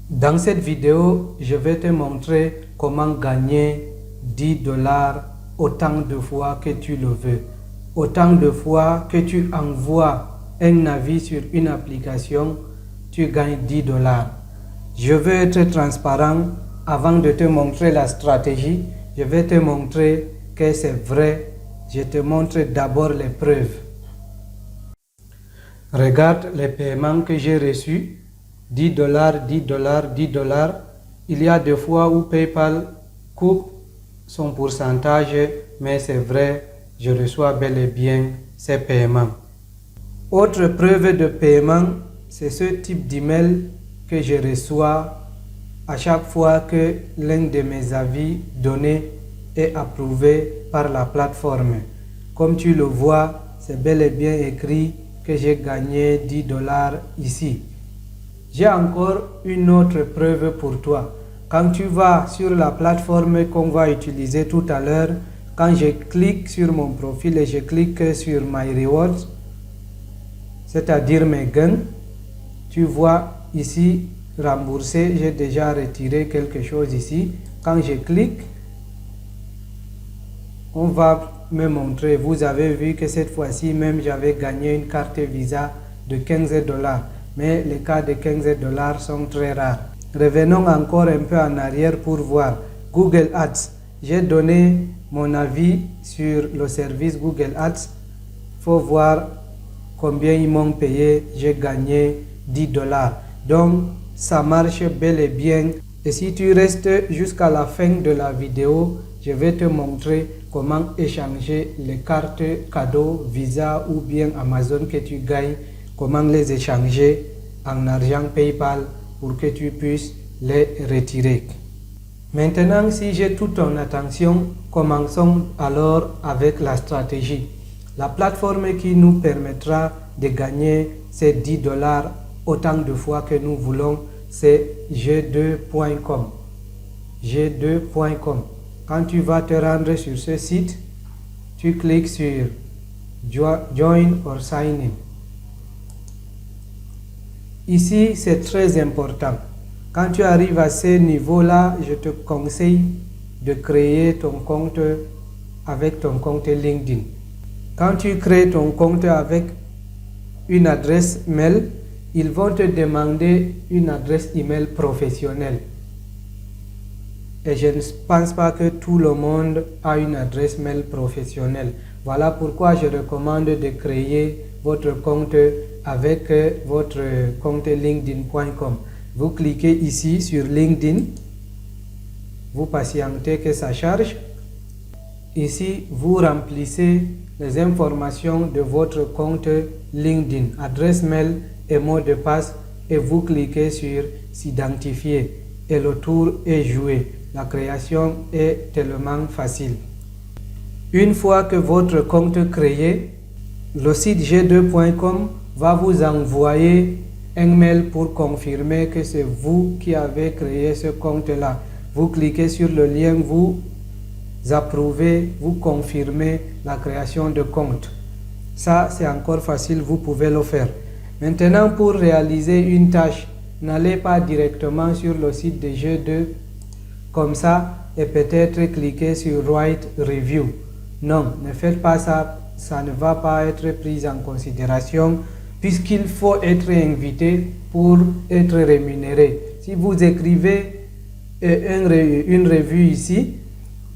Dans cette vidéo, je vais te montrer comment gagner 10 dollars autant de fois que tu le veux. Autant de fois que tu envoies un avis sur une application, tu gagnes 10 dollars. Je veux être transparent avant de te montrer la stratégie. Je vais te montrer que c'est vrai. Je te montre d'abord les preuves. Regarde les paiements que j'ai reçus. 10 dollars, 10 dollars, 10 dollars. Il y a des fois où PayPal coupe son pourcentage, mais c'est vrai, je reçois bel et bien ces paiements. Autre preuve de paiement, c'est ce type d'email que je reçois à chaque fois que l'un de mes avis donnés est approuvé par la plateforme. Comme tu le vois, c'est bel et bien écrit que j'ai gagné 10 dollars ici. J'ai encore une autre preuve pour toi. Quand tu vas sur la plateforme qu'on va utiliser tout à l'heure, quand je clique sur mon profil et je clique sur My Rewards, c'est-à-dire mes gains, tu vois ici rembourser, j'ai déjà retiré quelque chose ici. Quand je clique, on va me montrer, vous avez vu que cette fois-ci même j'avais gagné une carte Visa de 15 dollars. Mais les cas de 15 dollars sont très rares. Revenons encore un peu en arrière pour voir. Google Ads. J'ai donné mon avis sur le service Google Ads. Il faut voir combien ils m'ont payé. J'ai gagné 10 dollars. Donc, ça marche bel et bien. Et si tu restes jusqu'à la fin de la vidéo, je vais te montrer comment échanger les cartes cadeaux, Visa ou bien Amazon que tu gagnes. Comment les échanger en argent PayPal pour que tu puisses les retirer. Maintenant, si j'ai toute ton attention, commençons alors avec la stratégie. La plateforme qui nous permettra de gagner ces 10 dollars autant de fois que nous voulons, c'est G2.com. G2.com. Quand tu vas te rendre sur ce site, tu cliques sur Join or Sign in. Ici, c'est très important. Quand tu arrives à ce niveau-là, je te conseille de créer ton compte avec ton compte LinkedIn. Quand tu crées ton compte avec une adresse mail, ils vont te demander une adresse email professionnelle. Et je ne pense pas que tout le monde a une adresse mail professionnelle. Voilà pourquoi je recommande de créer votre compte avec votre compte linkedin.com. Vous cliquez ici sur LinkedIn, vous patientez que ça charge. Ici, vous remplissez les informations de votre compte LinkedIn, adresse mail et mot de passe, et vous cliquez sur s'identifier et le tour est joué. La création est tellement facile. Une fois que votre compte créé, le site g2.com va vous envoyer un mail pour confirmer que c'est vous qui avez créé ce compte-là. Vous cliquez sur le lien, vous approuvez, vous confirmez la création de compte. Ça, c'est encore facile, vous pouvez le faire. Maintenant, pour réaliser une tâche, n'allez pas directement sur le site de G2 comme ça et peut-être cliquer sur Write Review. Non, ne faites pas ça, ça ne va pas être pris en considération puisqu'il faut être invité pour être rémunéré. Si vous écrivez une revue ici,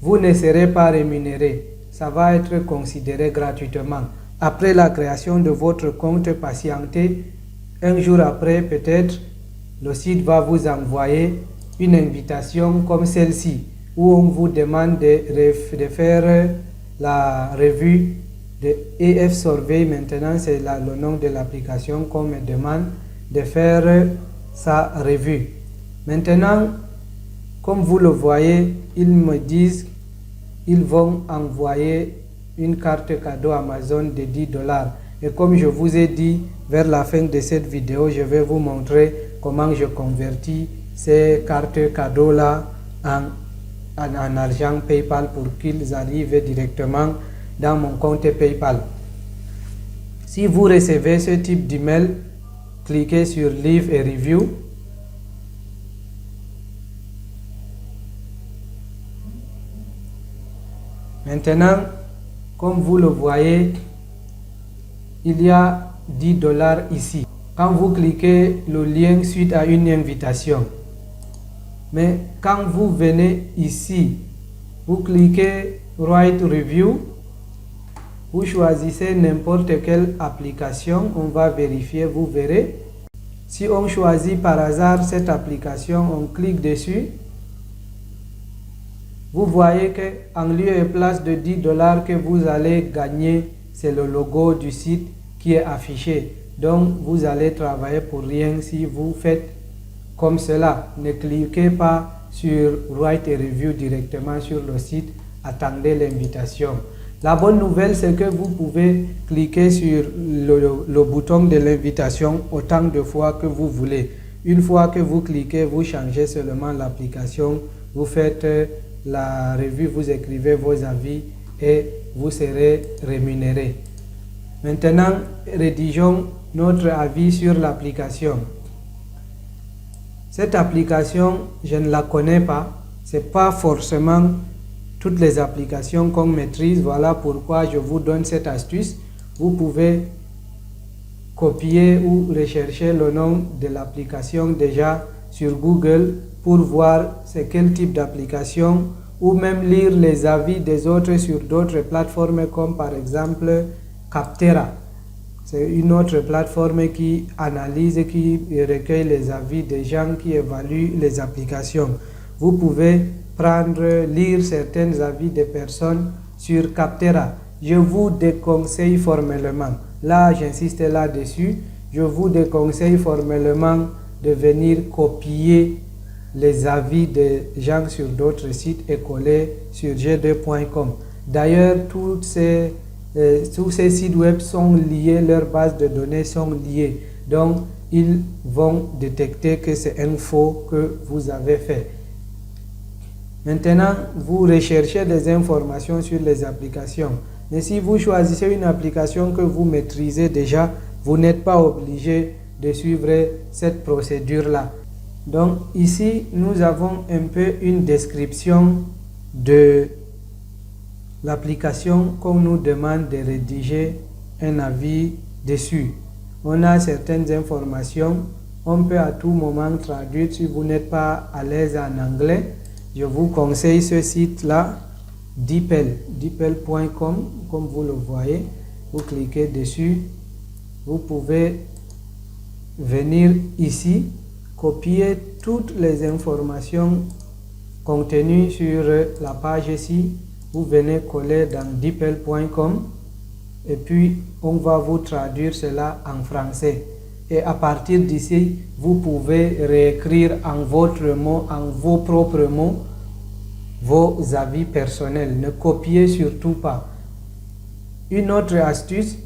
vous ne serez pas rémunéré. Ça va être considéré gratuitement. Après la création de votre compte, patientez. Un jour après, peut-être, le site va vous envoyer une invitation comme celle-ci, où on vous demande de faire la revue de EF Survey. Maintenant, c'est le nom de l'application qu'on me demande de faire sa revue. Maintenant, comme vous le voyez, ils me disent qu'ils vont envoyer une carte cadeau Amazon de 10 dollars. Et comme je vous ai dit, vers la fin de cette vidéo, je vais vous montrer comment je convertis ces cartes cadeaux-là en argent PayPal pour qu'ils arrivent directement dans mon compte PayPal. Si vous recevez ce type d'email, cliquez sur Leave a Review. Maintenant, comme vous le voyez, il y a 10 dollars ici. Quand vous cliquez le lien suite à une invitation. Mais quand vous venez ici, vous cliquez Write Review, vous choisissez n'importe quelle application, on va vérifier, vous verrez. Si on choisit par hasard cette application, on clique dessus. Vous voyez qu'en lieu et place de 10 dollars que vous allez gagner, c'est le logo du site qui est affiché. Donc, vous allez travailler pour rien si vous faites comme cela. Ne cliquez pas sur Write a Review directement sur le site. Attendez l'invitation. La bonne nouvelle, c'est que vous pouvez cliquer sur le bouton de l'invitation autant de fois que vous voulez. Une fois que vous cliquez, vous changez seulement l'application. Vous faites la revue, vous écrivez vos avis et vous serez rémunéré. Maintenant, rédigeons notre avis sur l'application. Cette application, je ne la connais pas. Ce n'est pas forcément toutes les applications qu'on maîtrise. Voilà pourquoi je vous donne cette astuce. Vous pouvez copier ou rechercher le nom de l'application déjà sur Google pour voir c'est quel type d'application, ou même lire les avis des autres sur d'autres plateformes comme par exemple Capterra. C'est une autre plateforme qui analyse et qui recueille les avis des gens qui évaluent les applications. Vous pouvez lire certains avis des personnes sur Capterra. Je vous déconseille formellement, là j'insiste là-dessus, je vous déconseille formellement de venir copier les avis des gens sur d'autres sites et coller sur g2.com. D'ailleurs, tous ces sites web sont liés, leurs bases de données sont liées. Donc, ils vont détecter que c'est un faux que vous avez fait. Maintenant, vous recherchez des informations sur les applications. Mais si vous choisissez une application que vous maîtrisez déjà, vous n'êtes pas obligé de suivre cette procédure-là. Donc, ici, nous avons un peu une description de l'application qu'on nous demande de rédiger un avis dessus. On a certaines informations. On peut à tout moment traduire si vous n'êtes pas à l'aise en anglais. Je vous conseille ce site-là, DeepL.com, comme vous le voyez. Vous cliquez dessus. Vous pouvez venir ici, copier toutes les informations contenues sur la page ici. Vous venez coller dans DeepL.com et puis on va vous traduire cela en français. Et à partir d'ici, vous pouvez réécrire en vos propres mots, vos avis personnels. Ne copiez surtout pas. Une autre astuce,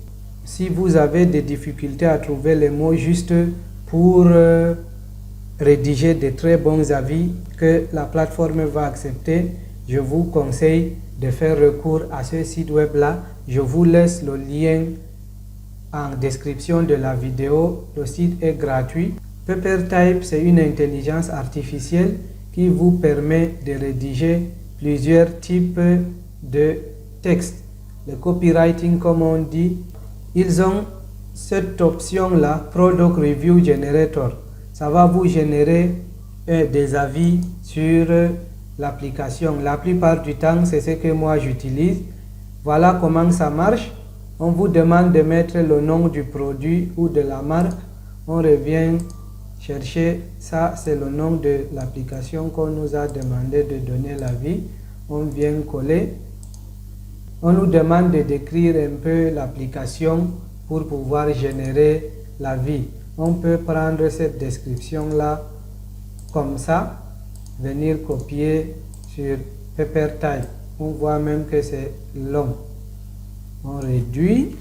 si vous avez des difficultés à trouver les mots justes pour rédiger de très bons avis que la plateforme va accepter, je vous conseille de faire recours à ce site web là. Je vous laisse le lien en description de la vidéo. Le site est gratuit. PaperType, c'est une intelligence artificielle qui vous permet de rédiger plusieurs types de textes. Le copywriting, comme on dit, ils ont cette option-là, Product Review Generator. Ça va vous générer des avis sur l'application. La plupart du temps, c'est ce que moi j'utilise. Voilà comment ça marche. On vous demande de mettre le nom du produit ou de la marque. On revient chercher, ça c'est le nom de l'application qu'on nous a demandé de donner l'avis. On vient coller. On nous demande de décrire un peu l'application pour pouvoir générer l'avis. On peut prendre cette description-là comme ça, venir copier sur PaperType. On voit même que c'est long. On réduit.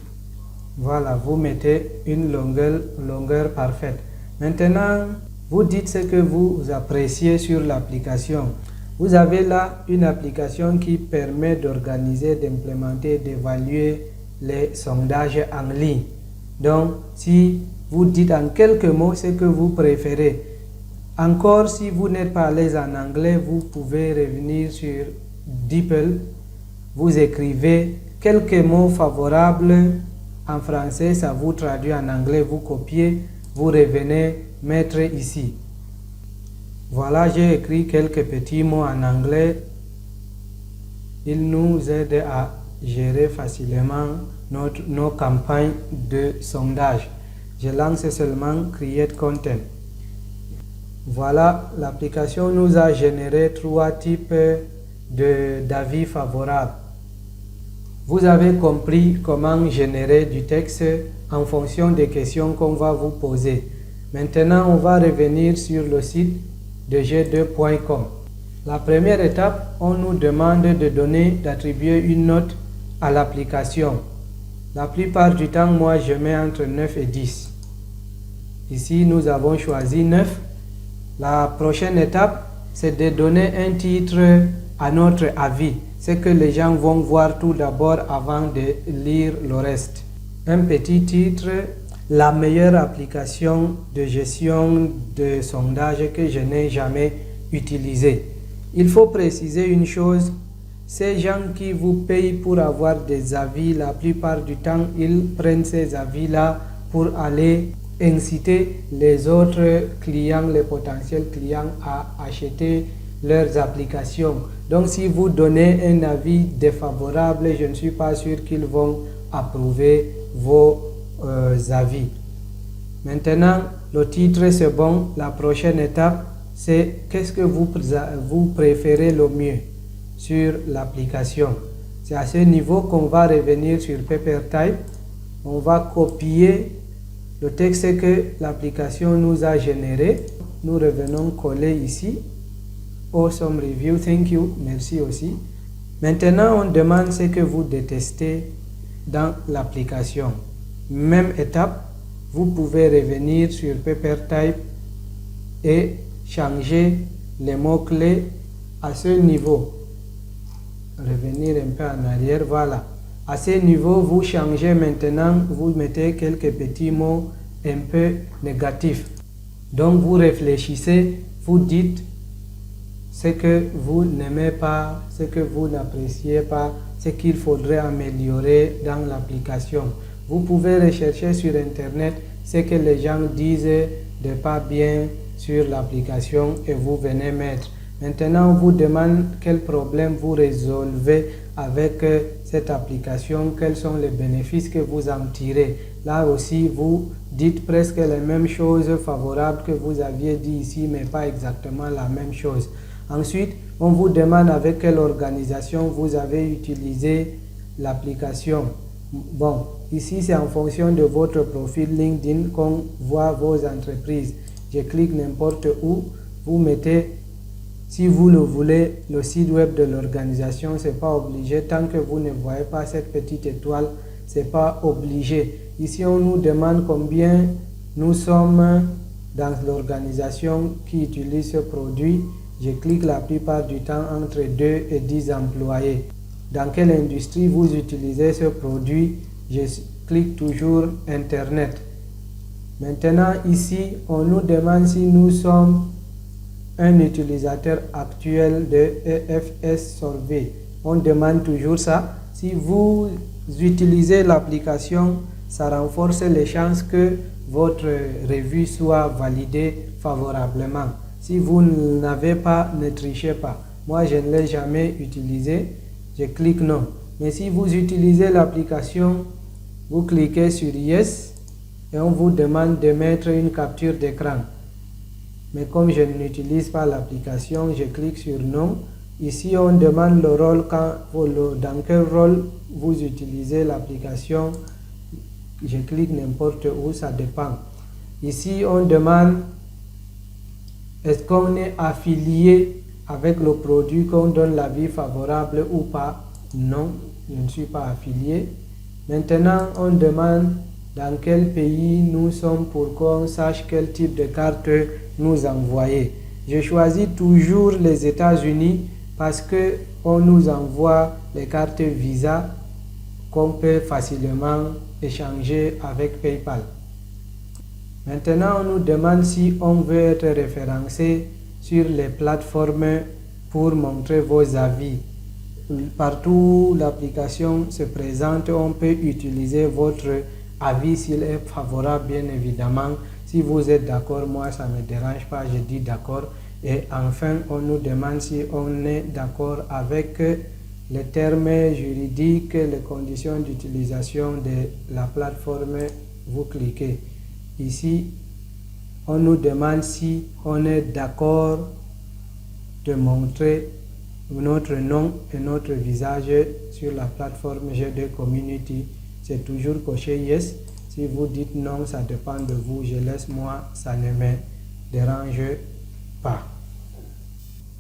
Voilà, vous mettez une longueur parfaite. Maintenant, vous dites ce que vous appréciez sur l'application. Vous avez là une application qui permet d'organiser, d'implémenter, d'évaluer les sondages en ligne. Donc, si vous dites en quelques mots ce que vous préférez. Encore, si vous n'êtes pas à l'aise en anglais, vous pouvez revenir sur DeepL. vous écrivez quelques mots favorables en français, ça vous traduit en anglais, vous copiez, vous revenez mettre ici. Voilà, j'ai écrit quelques petits mots en anglais. Ils nous aident à gérer facilement nos campagnes de sondage. Je lance seulement Create Content. Voilà, l'application nous a généré 3 types d'avis favorables. Vous avez compris comment générer du texte en fonction des questions qu'on va vous poser. Maintenant, on va revenir sur le site de g2.com. La première étape, on nous demande d'attribuer une note à l'application. La plupart du temps, moi, je mets entre 9 et 10. Ici, nous avons choisi 9. La prochaine étape, c'est de donner un titre à notre avis. C'est que les gens vont voir tout d'abord avant de lire le reste. Un petit titre, la meilleure application de gestion de sondage que je n'ai jamais utilisée. Il faut préciser une chose, ces gens qui vous payent pour avoir des avis, la plupart du temps, ils prennent ces avis-là pour aller inciter les autres clients, les potentiels clients à acheter leurs applications. Donc si vous donnez un avis défavorable, je ne suis pas sûr qu'ils vont approuver vos avis. Maintenant, le titre c'est bon. La prochaine étape, c'est qu'est-ce que vous préférez le mieux sur l'application. C'est à ce niveau qu'on va revenir sur PaperType. On va copier le texte que l'application nous a généré. Nous revenons coller ici. Awesome review, thank you, merci aussi. Maintenant, on demande ce que vous détestez dans l'application. Même étape, vous pouvez revenir sur PaperType et changer les mots-clés à ce niveau. Revenir un peu en arrière, voilà. À ce niveau, vous changez maintenant, vous mettez quelques petits mots un peu négatifs. Donc, vous réfléchissez, vous dites ce que vous n'aimez pas, ce que vous n'appréciez pas, ce qu'il faudrait améliorer dans l'application. Vous pouvez rechercher sur Internet ce que les gens disent de pas bien sur l'application et vous venez mettre. Maintenant, on vous demande quel problème vous résolvez avec cette application, quels sont les bénéfices que vous en tirez. Là aussi, vous dites presque les mêmes choses favorables que vous aviez dit ici, mais pas exactement la même chose. Ensuite, on vous demande avec quelle organisation vous avez utilisé l'application. Bon, ici c'est en fonction de votre profil LinkedIn qu'on voit vos entreprises. Je clique n'importe où, vous mettez, si vous le voulez, le site web de l'organisation, c'est pas obligé. Tant que vous ne voyez pas cette petite étoile, c'est pas obligé. Ici, on nous demande combien nous sommes dans l'organisation qui utilise ce produit. Je clique la plupart du temps entre 2 et 10 employés. Dans quelle industrie vous utilisez ce produit? Je clique toujours Internet. Maintenant, ici, on nous demande si nous sommes un utilisateur actuel de EFS Survey. On demande toujours ça. Si vous utilisez l'application, ça renforce les chances que votre revue soit validée favorablement. Si vous n'avez pas, ne trichez pas. Moi, je ne l'ai jamais utilisé. Je clique non. Mais si vous utilisez l'application, vous cliquez sur Yes et on vous demande de mettre une capture d'écran. Mais comme je n'utilise pas l'application, je clique sur non. Ici, on demande le rôle, dans quel rôle vous utilisez l'application. Je clique n'importe où, ça dépend. Ici, on demande est-ce qu'on est affilié avec le produit qu'on donne l'avis favorable ou pas? Non, je ne suis pas affilié. Maintenant, on demande dans quel pays nous sommes pour qu'on sache quel type de carte nous envoyer. Je choisis toujours les États-Unis parce que on nous envoie les cartes Visa qu'on peut facilement échanger avec PayPal. Maintenant, on nous demande si on veut être référencé sur les plateformes pour montrer vos avis. partout où l'application se présente, on peut utiliser votre avis s'il est favorable, bien évidemment. Si vous êtes d'accord, moi ça ne me dérange pas, je dis d'accord. Et enfin, on nous demande si on est d'accord avec les termes juridiques, les conditions d'utilisation de la plateforme. Vous cliquez ici. On nous demande si on est d'accord de montrer notre nom et notre visage sur la plateforme G2 Community. C'est toujours coché yes. Si vous dites non, ça dépend de vous. Je laisse moi, ça ne me dérange pas.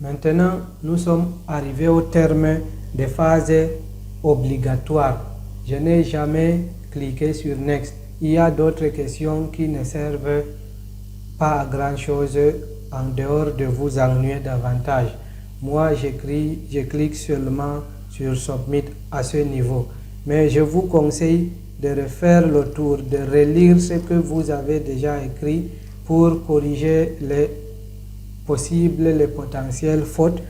Maintenant, nous sommes arrivés au terme des phases obligatoires. Je n'ai jamais cliqué sur Next. Il y a d'autres questions qui ne servent pas à grand chose en dehors de vous ennuyer davantage. Moi, je clique seulement sur Submit à ce niveau. Mais je vous conseille de refaire le tour, de relire ce que vous avez déjà écrit pour corriger les possibles, les potentielles fautes,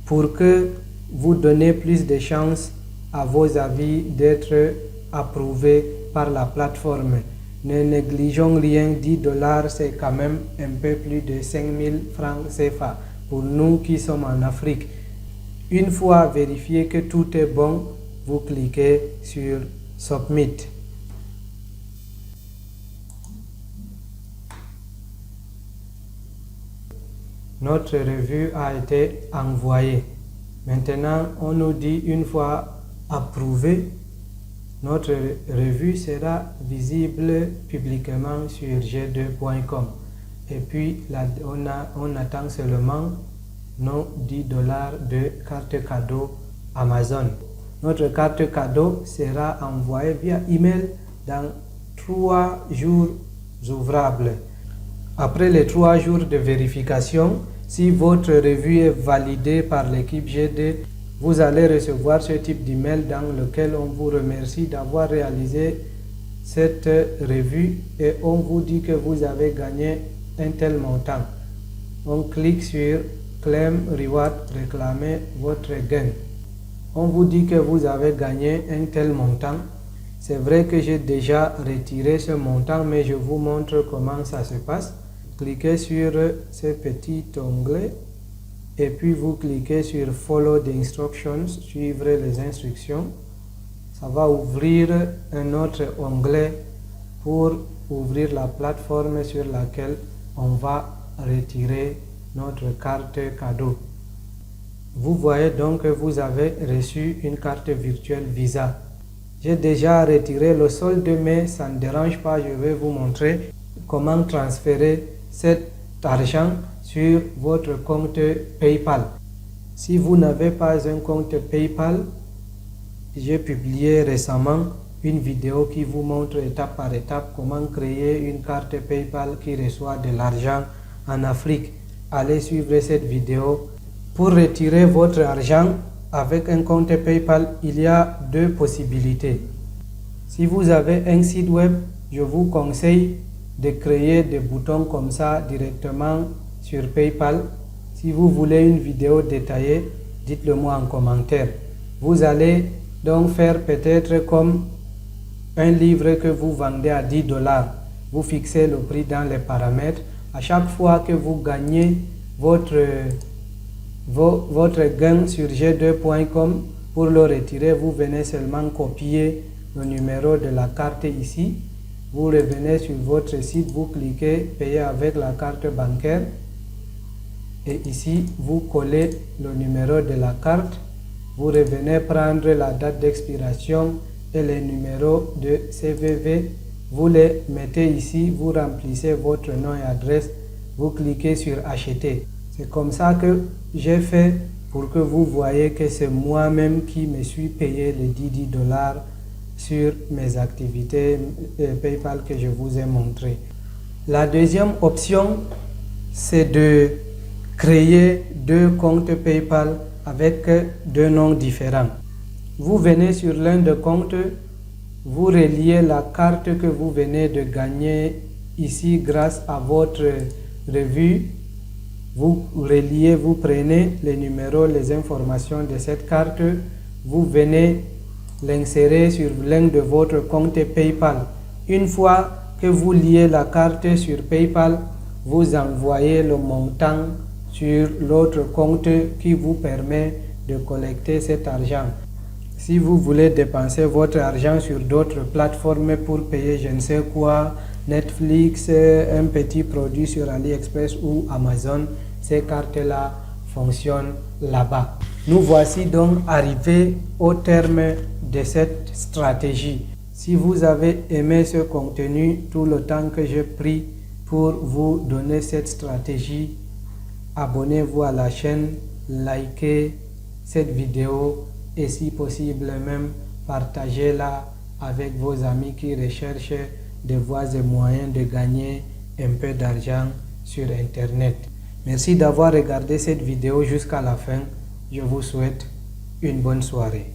pour que vous donnez plus de chances à vos avis d'être approuvés par la plateforme. Ne négligeons rien, 10 $, c'est quand même un peu plus de 5000 francs CFA pour nous qui sommes en Afrique. Une fois vérifié que tout est bon, vous cliquez sur Submit. Notre revue a été envoyée. Maintenant, on nous dit une fois approuvé, notre revue sera visible publiquement sur g2.com. Et puis, là, on attend seulement nos 10 $ de carte cadeau Amazon. Notre carte cadeau sera envoyée via email dans 3 jours ouvrables. Après les 3 jours de vérification, si votre revue est validée par l'équipe G2, vous allez recevoir ce type d'email dans lequel on vous remercie d'avoir réalisé cette revue et on vous dit que vous avez gagné un tel montant. On clique sur Claim Reward, réclamer votre gain. On vous dit que vous avez gagné un tel montant. C'est vrai que j'ai déjà retiré ce montant, mais je vous montre comment ça se passe. Cliquez sur ce petit onglet et puis vous cliquez sur Follow the Instructions, suivre les instructions. Ça va ouvrir un autre onglet pour ouvrir la plateforme sur laquelle on va retirer notre carte cadeau. Vous voyez donc que vous avez reçu une carte virtuelle Visa. J'ai déjà retiré le solde, mais ça ne dérange pas, je vais vous montrer comment transférer cet argent sur votre compte PayPal. Si vous n'avez pas un compte PayPal, j'ai publié récemment une vidéo qui vous montre étape par étape comment créer une carte PayPal qui reçoit de l'argent en Afrique. Allez suivre cette vidéo. Pour retirer votre argent avec un compte PayPal, il y a 2 possibilités. Si vous avez un site web, je vous conseille de créer des boutons comme ça directement sur PayPal. Si vous voulez une vidéo détaillée, dites-le moi en commentaire. Vous allez donc faire peut-être comme un livre que vous vendez à 10 $. Vous fixez le prix dans les paramètres. À chaque fois que vous gagnez votre gain sur g2.com, pour le retirer, vous venez seulement copier le numéro de la carte ici. Vous revenez sur votre site, vous cliquez payer avec la carte bancaire et ici vous collez le numéro de la carte. Vous revenez prendre la date d'expiration et les numéros de CVV. Vous les mettez ici, vous remplissez votre nom et adresse, vous cliquez sur acheter. C'est comme ça que j'ai fait pour que vous voyez que c'est moi-même qui me suis payé les 10 $ sur mes activités PayPal que je vous ai montré. La deuxième option, c'est de créer 2 comptes PayPal avec 2 noms différents. Vous venez sur l'un des comptes, vous reliez la carte que vous venez de gagner ici grâce à votre revue Vous reliez, vous prenez les numéros, les informations de cette carte, vous venez l'insérer sur l'un de votre compte PayPal. Une fois que vous liez la carte sur PayPal, vous envoyez le montant sur l'autre compte qui vous permet de collecter cet argent. Si vous voulez dépenser votre argent sur d'autres plateformes pour payer je ne sais quoi, Netflix, un petit produit sur AliExpress ou Amazon, ces cartes-là fonctionnent là-bas. Nous voici donc arrivés au terme de cette stratégie. Si vous avez aimé ce contenu, tout le temps que j'ai pris pour vous donner cette stratégie, abonnez-vous à la chaîne, likez cette vidéo et si possible même partagez-la avec vos amis qui recherchent des voies et moyens de gagner un peu d'argent sur Internet. Merci d'avoir regardé cette vidéo jusqu'à la fin. Je vous souhaite une bonne soirée.